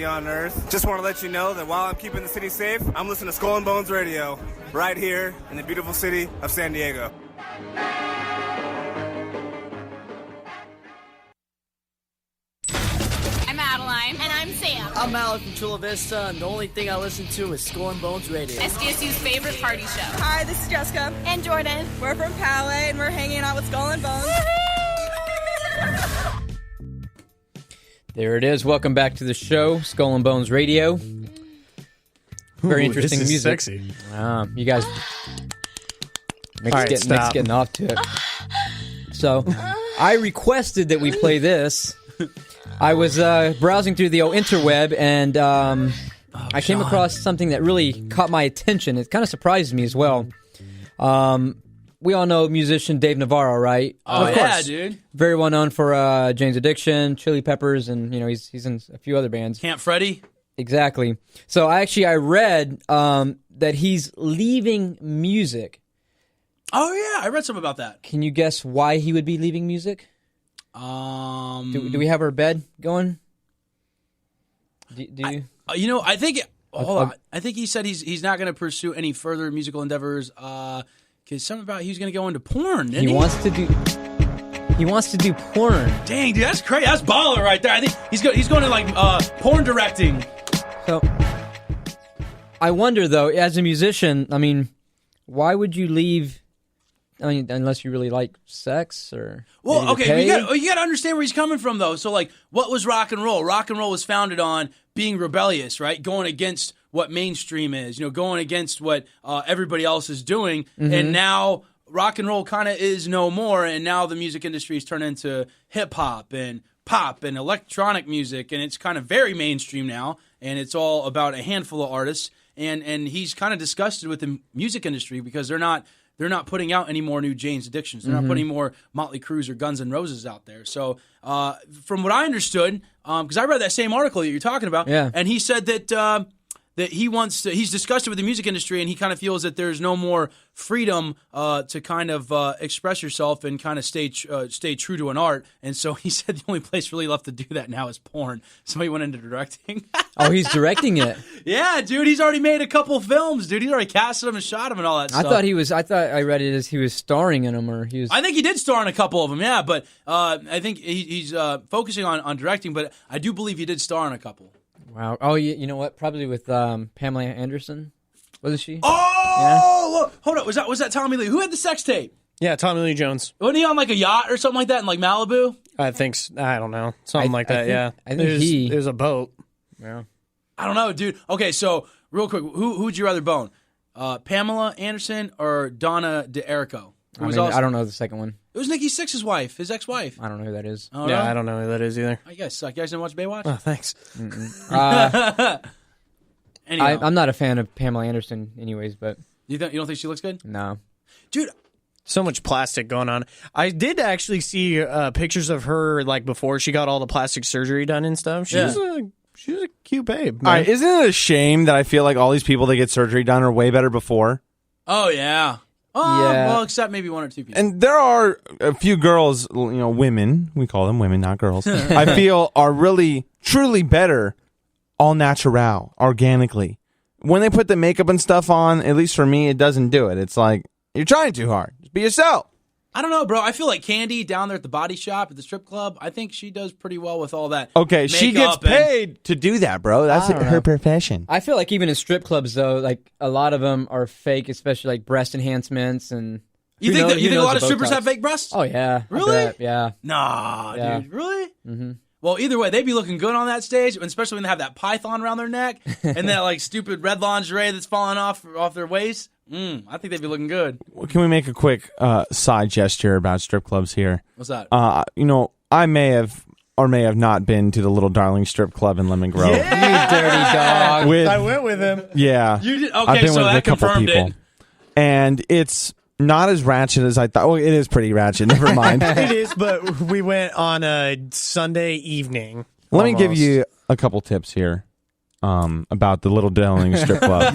on earth. Just want to let you know that while I'm keeping the city safe, I'm listening to Skull and Bones Radio right here in the beautiful city of San Diego. I'm Adeline. And I'm Sam. I'm Alec from Chula Vista, and the only thing I listen to is Skull and Bones Radio. SDSU's favorite party show. Hi, this is Jessica. And Jordan. We're from Poway, and we're hanging out with Skull and Bones. There it is. Welcome back to the show, Skull and Bones Radio. Very interesting this is music. Sexy. You guys, Mick's getting off to it. So, I requested that we play this. I was browsing through the old interweb, and I came across something that really caught my attention. It kind of surprised me as well. We all know musician Dave Navarro, right? Oh, of yeah, course. dude. Very well known for Jane's Addiction, Chili Peppers, and he's in a few other bands. Camp Freddy. Exactly. So I read that he's leaving music. Oh yeah, I read something about that. Can you guess why he would be leaving music? Do we have our bed going? Do you? I think. Hold on. I think he said he's not going to pursue any further musical endeavors. Because something about he's going to go into porn. He wants to do porn. Dang, dude, that's crazy. That's baller right there. I think he's going to like porn directing. So I wonder though, as a musician, I mean, why would you leave? I mean, unless you really like sex or... Well, okay, you got to understand where he's coming from, though. So, like, what was rock and roll? Rock and roll was founded on being rebellious, right? Going against what mainstream is, going against what everybody else is doing. Mm-hmm. And now rock and roll kind of is no more, and now the music industry has turned into hip-hop and pop and electronic music, and it's kind of very mainstream now, and it's all about a handful of artists. And he's kind of disgusted with the music industry because they're not putting out any more new Jane's Addictions. They're not putting more Motley Crue's or Guns N' Roses out there. So from what I understood, because I read that same article that you're talking about, and he said that he's disgusted with the music industry, and he kind of feels that there's no more freedom to kind of express yourself and kind of stay true to an art. And so he said the only place really left to do that now is porn. So he went into directing. Oh, he's directing it. Yeah, dude, he's already made a couple films, dude. He's already casted them and shot them and all that stuff. I thought I read it as he was starring in them, or he was. I think he did star in a couple of them, yeah. But I think he's focusing on directing. But I do believe he did star in a couple. Wow. Oh, you know what? Probably with Pamela Anderson, wasn't she? Oh, look, hold up. Was that Tommy Lee? Who had the sex tape? Yeah, Tommy Lee Jones. Wasn't he on like a yacht or something like that in like Malibu? I think I don't know, something like that. I think there's a boat. Yeah. I don't know, dude. Okay, so real quick, who would you rather bone? Pamela Anderson or Donna DeErico? I don't know the second one. It was Nikki Sixx's wife, his ex-wife. I don't know who that is. Oh, yeah, no? I don't know who that is either. You guys suck. You guys didn't watch Baywatch? Oh, thanks. Anyway. I'm not a fan of Pamela Anderson anyways, but... You don't think she looks good? No. Dude... So much plastic going on. I did actually see pictures of her like before she got all the plastic surgery done and stuff. She was a cute babe. Man. All right, isn't it a shame that I feel like all these people that get surgery done are way better before? Oh, yeah. Oh, yeah. Well, except maybe one or two people. And there are a few girls, women, we call them women, not girls, I feel are really, truly better all natural, organically. When they put the makeup and stuff on, at least for me, it doesn't do it. It's like, you're trying too hard. Just be yourself. I don't know, bro. I feel like Candy down there at the body shop at the strip club, I think she does pretty well with all that. Okay, she gets paid to do that, bro. That's her profession. I feel like even in strip clubs, though, like a lot of them are fake, especially like breast enhancements and. You think a lot of strippers have fake breasts? Oh yeah, really? Yeah. Nah, yeah. dude, really? Mm-hmm. Well, either way, they'd be looking good on that stage, especially when they have that python around their neck and that like stupid red lingerie that's falling off their waist. I think they'd be looking good. Well, can we make a quick side gesture about strip clubs here? What's that? I may have or may have not been to the Little Darling Strip Club in Lemon Grove. Yeah! You dirty dog. I went with him. Yeah. You did? I've Okay, been so with that a couple confirmed people. it. And it's not as ratchet as I thought. Well, it is pretty ratchet. Never mind. It is, but we went on a Sunday evening. Let me give you a couple tips here about the Little Darling Strip Club.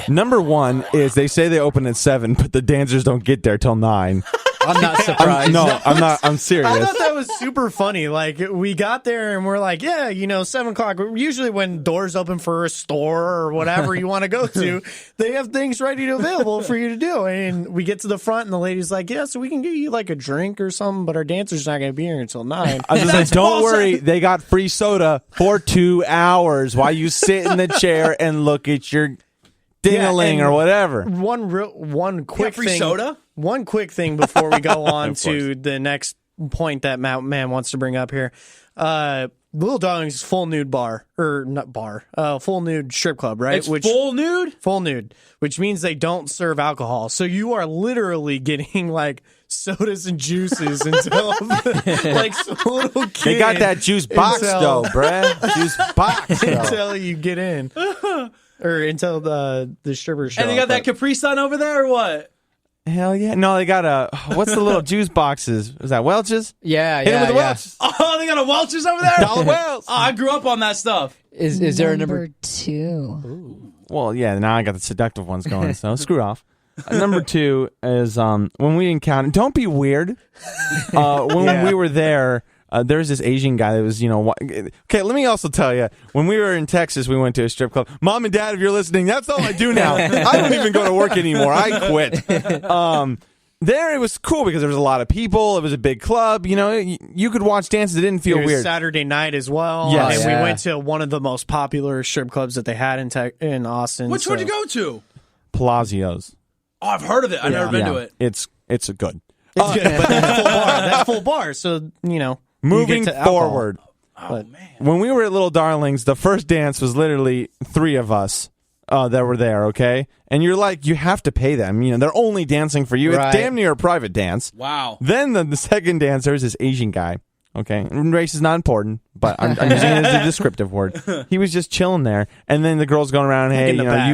Number one is they say they open at 7, but the dancers don't get there till 9. I'm not surprised. I'm not. I'm serious. I thought that was super funny. Like, we got there and we're like, yeah, 7 o'clock. Usually when doors open for a store or whatever you want to go to, they have things ready to available for you to do. And we get to the front and the lady's like, yeah, so we can get you like a drink or something, but our dancer's not going to be here until 9. I was just like, don't worry, they got free soda for 2 hours while you sit in the chair and look at your ding-a-ling or whatever. One quick free thing. soda? One quick thing before we go on to the next point that man wants to bring up here. Little Darling's full nude bar, or not bar, full nude strip club, right? It's full nude? Full nude, which means they don't serve alcohol. So you are literally getting like sodas and juices until like some little kid. They got that juice box though, bruh. Juice box though. Until you get in. Or until the strippers show And they got that Capri Sun over there or what? Hell yeah. No, they got what's the little juice boxes? Is that Welch's? Yeah, Hit 'em with the Welch's. Oh, they got a Welch's over there? Dollar Wells. Oh, I grew up on that stuff. Is there a number 2? Well, yeah, now I got the seductive ones going, so screw off. Number 2 is when we encountered. Don't be weird. When we were there, there's this Asian guy that was, okay, let me also tell you, when we were in Texas, we went to a strip club. Mom and Dad, if you're listening, that's all I do now. I don't even go to work anymore. I quit. There, it was cool because there was a lot of people. It was a big club. You could watch dances. It didn't feel It was weird. Saturday night as well. Yes. And we Yeah. went to one of the most popular strip clubs that they had in Austin. Which one did you go to? Palazzio's. Oh, I've heard of it. I've never been to it. It's good. It's good, but that's full bar. That's full bar. So, Moving you get to alcohol. forward. Oh, man. When we were at Little Darlings, the first dance was literally 3 of us that were there, okay? And you're like, you have to pay them. They're only dancing for you. Right. It's damn near a private dance. Wow. Then the second dance, there was this Asian guy, okay? And race is not important, but I'm using it as a descriptive word. He was just chilling there. And then the girls going around, hey, in the back.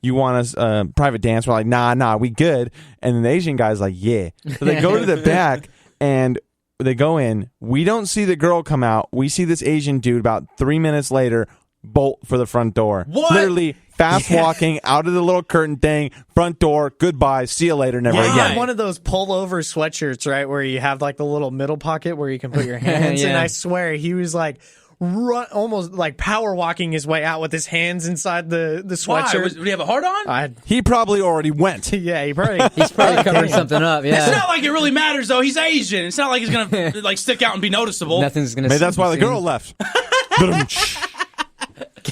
you want a private dance? We're like, nah, we good. And then the Asian guy's like, yeah. So they go to the back, and they go in. We don't see the girl come out. We see this Asian dude about 3 minutes later bolt for the front door. What? Literally fast walking out of the little curtain thing, front door, goodbye, see you later, never Yeah, he again. had one of those pullover sweatshirts, right, where you have like the little middle pocket where you can put your hands in. Yeah. I swear he was like almost like power walking his way out with his hands inside the Why? sweatshirt. Did he have a heart on? He probably already went. Yeah, he probably. He's probably covering something up. It's Yeah, not like it really matters, though. He's Asian. It's not like he's going to like stick out and be noticeable. nothing's gonna. Maybe that's why the be seen. girl left.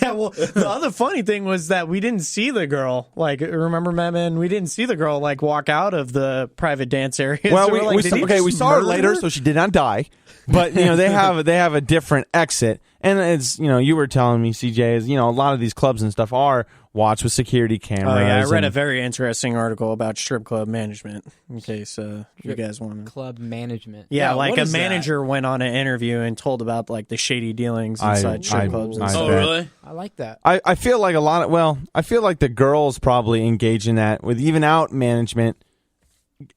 Yeah, well, the other funny thing was that we didn't see the girl. Like, remember, man, we didn't see the girl like walk out of the private dance area. Well, So we're like, did he we just saw her murder later, so she did not die. But they have a different exit, and it's you were telling me, CJ, is a lot of these clubs and stuff are watched with security cameras. Oh yeah, I read and- a very interesting article about strip club management. In case you guys want to. Club management. Yeah, Yeah, like what a is that? manager went on an interview and told about like the shady dealings inside strip clubs and I stuff. Oh, bet. really? I like that. I feel like I feel like the girls probably engage in that with even out management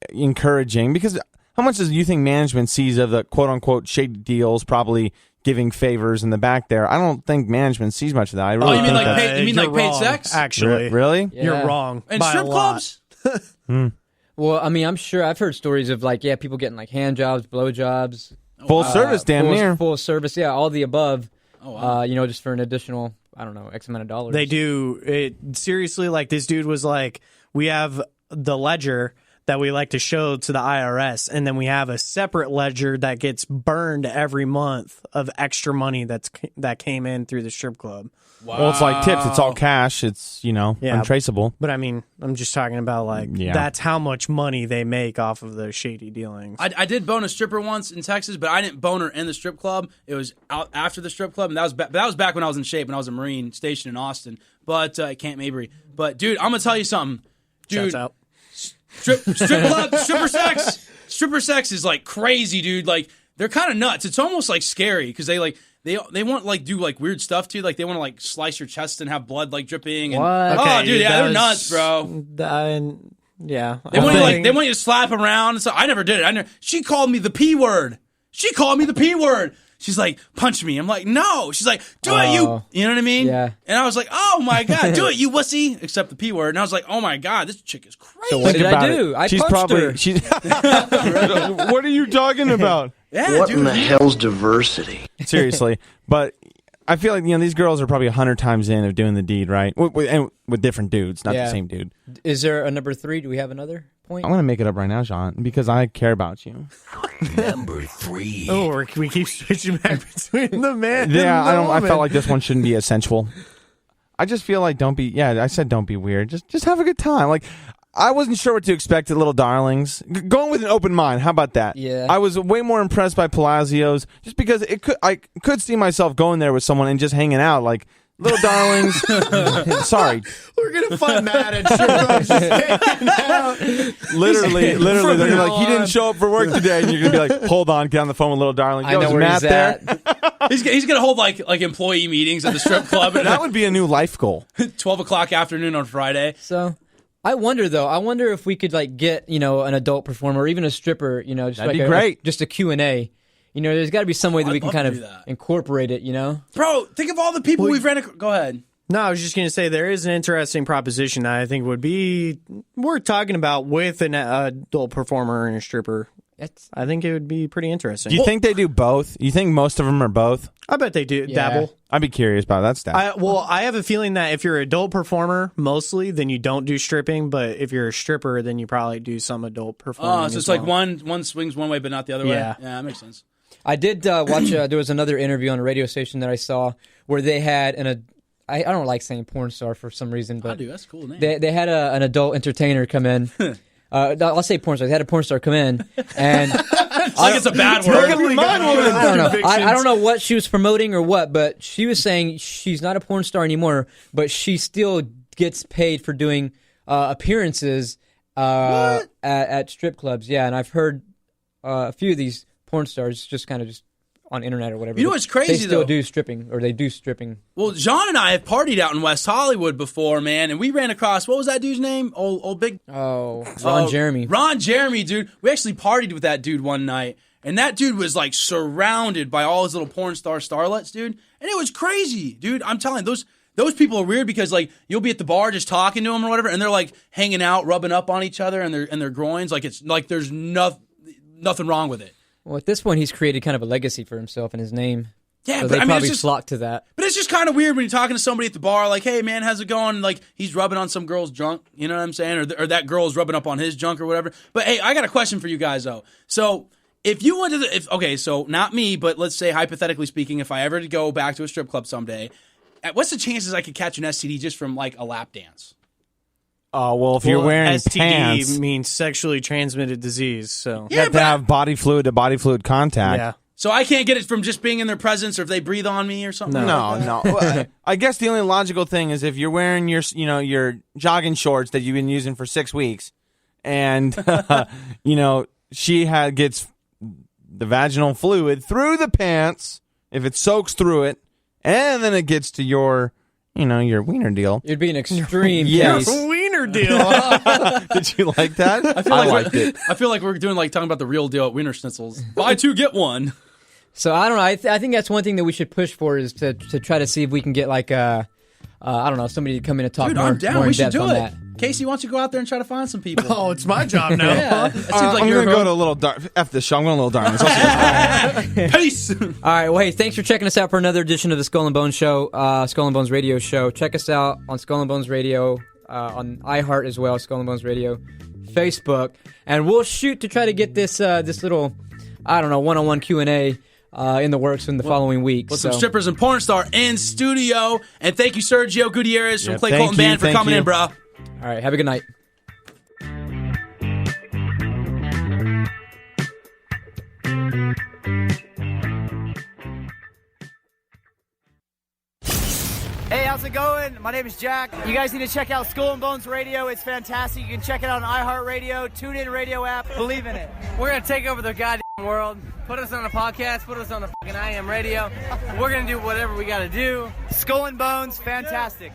encouraging, because how much do you think management sees of the quote unquote shady deals, probably giving favors in the back there? I don't think management sees much of that. I really Oh, you mean think like that- paid- you mean You're like paid wrong, sex? Actually, really? Yeah. you're wrong. And by strip a lot. clubs? Well, I mean, I'm sure I've heard stories of people getting like hand jobs, blow jobs, Full service, damn near. full service. Yeah, all the above. Oh, wow. Just for an additional, I don't know, X amount of dollars. They do it seriously. Like this dude was like, we have the ledger that we like to show to the IRS, and then we have a separate ledger that gets burned every month of extra money that came in through the strip club. Wow. Well, it's like tips. It's all cash. It's untraceable. But I mean, I'm just talking about like that's how much money they make off of those shady dealings. I did bone a stripper once in Texas, but I didn't bone her in the strip club. It was out after the strip club, and that was back when I was in shape, when I was a Marine stationed in Austin, but at Camp Mabry. But dude, I'm gonna tell you something, dude. Shouts out. Strip club, stripper sex is like crazy, dude. Like they're kind of nuts. It's almost like scary because they want like do like weird stuff too. Like they want to like slice your chest and have blood like dripping. And, What? Oh, dude, yeah, that they're was- nuts, bro. Yeah, They want you to slap around. So I never did it. She called me the P word. She She's like, punch me. I'm like, no. She's like, do it, you. You know what I mean? Yeah. And I was like, oh my God, do it, you wussy. Except the P word. And I was like, oh my God, this chick is crazy. So what did I do? I She's punched probably. her. She's what are you talking about? Yeah, What dude. in the hell's diversity? Seriously, but I feel like these girls are probably 100 times in of doing the deed, right? With different dudes, not the same dude. Is there a number 3? Do we have another point? I'm gonna make it up right now, Sean, because I care about you. Number 3. Oh, we keep switching back between the man. Yeah, and the I woman. felt like this one shouldn't be as sensual. I just feel like don't be. Yeah, I said don't be weird. Just have a good time. Like I wasn't sure what to expect at Little Darlings. Going with an open mind. How about that? Yeah. I was way more impressed by Palazzio's, just because I could see myself going there with someone and just hanging out like. Little Darlings. Sorry. We're gonna find Matt and Sherlock just hanging out. Literally, they're gonna be like, he didn't show up for work today, and you're gonna be like, hold on, get on the phone with Little Darling. I know is where Matt he's there? at. He's gonna hold like employee meetings at the strip club That at would be a new life goal. 12 o'clock afternoon on Friday. So, I wonder though. I wonder if we could like get an adult performer or even a stripper. Just That'd like be great. just a Q&A. There's got to be some way that we I'd can love kind to of do that. incorporate it. Bro, think of all the people we've ran across. Go ahead. No, I was just going to say there is an interesting proposition that I think would be worth talking about with an adult performer and a stripper. I think it would be pretty interesting. Do you think they do both? You think most of them are both? I bet they do dabble. I'd be curious about that stuff. I have a feeling that if you're an adult performer mostly, then you don't do stripping. But if you're a stripper, then you probably do some adult performing. Oh, so it's like one swings one way, but not the other way. Yeah, that makes sense. I did watch. There was another interview on a radio station that I saw where they had I don't like saying porn star for some reason, but I do. That's a cool name. They had an adult entertainer come in. I'll say porn star. They had a porn star come in, and like it's a bad word. I don't know what she was promoting or what, but she was saying she's not a porn star anymore, but she still gets paid for doing appearances at strip clubs. Yeah, and I've heard a few of these porn stars just kind of on internet or whatever. You know what's crazy, they still though? do stripping, or they do stripping. Well, John and I have partied out in West Hollywood before, man, and we ran across, what was that dude's name? Old big... Ron Jeremy. Ron Jeremy, dude. We actually partied with that dude one night, and that dude was, like, surrounded by all his little porn starlets, dude, and it was crazy, dude. I'm telling you, those people are weird because, like, you'll be at the bar just talking to them or whatever, and they're, like, hanging out, rubbing up on each other and their groins, like, it's like there's nothing wrong with it. Well, at this point, he's created kind of a legacy for himself and his name. Yeah, so but they probably it's just, flock to that. But it's just kind of weird when you're talking to somebody at the bar, like, "Hey, man, how's it going?" Like he's rubbing on some girl's junk, you know what I'm saying, or that girl's rubbing up on his junk or whatever. But hey, I got a question for you guys though. So if you went to so not me, but let's say hypothetically speaking, if I ever to go back to a strip club someday, what's the chances I could catch an STD just from like a lap dance? Oh, well, if you're wearing STD pants, means sexually transmitted disease. So you have to have body fluid to body fluid contact. yeah. So I can't get it from just being in their presence, or if they breathe on me or something. No. Well, I guess the only logical thing is if you're wearing your jogging shorts that you've been using for 6 weeks, and she gets the vaginal fluid through the pants. If it soaks through it, and then it gets to your wiener deal. It'd be an extreme Yes. case. Wiener deal. Did you like that? I liked it. I feel like we're doing talking about the real deal at Wiener Schnitzels. Buy two, get one. So I don't know. I think that's one thing that we should push for is to try to see if we can get like I don't know, somebody to come in and talk Dude, more, I'm down. more in We should depth do on it. that. Casey, why don't you go out there and try to find some people? Oh, it's my job now. Yeah, it seems like I'm you're going to go to a little dark. F this show. I'm going to a little dark. Peace. All right. Well, hey, thanks for checking us out for another edition of the Skull and Bones Show, Skull and Bones Radio Show. Check us out on Skull and Bones Radio, on iHeart as well, Skull and Bones Radio, Facebook, and we'll shoot to try to get this little, I don't know, one-on-one Q&A in the works in the following week. With some strippers and porn star in studio. And thank you, Sergio Gutierrez from Clay thank Colton you, Band for thank coming you. in, bro. All right. Have a good night. Hey, how's it going? My name is Jack. You guys need to check out Skull and Bones Radio. It's fantastic. You can check it out on iHeartRadio, TuneIn Radio app. Believe in it. We're going to take over the goddamn world. Put us on a podcast. Put us on the fucking IM radio. We're going to do whatever we got to do. Skull and Bones, fantastic.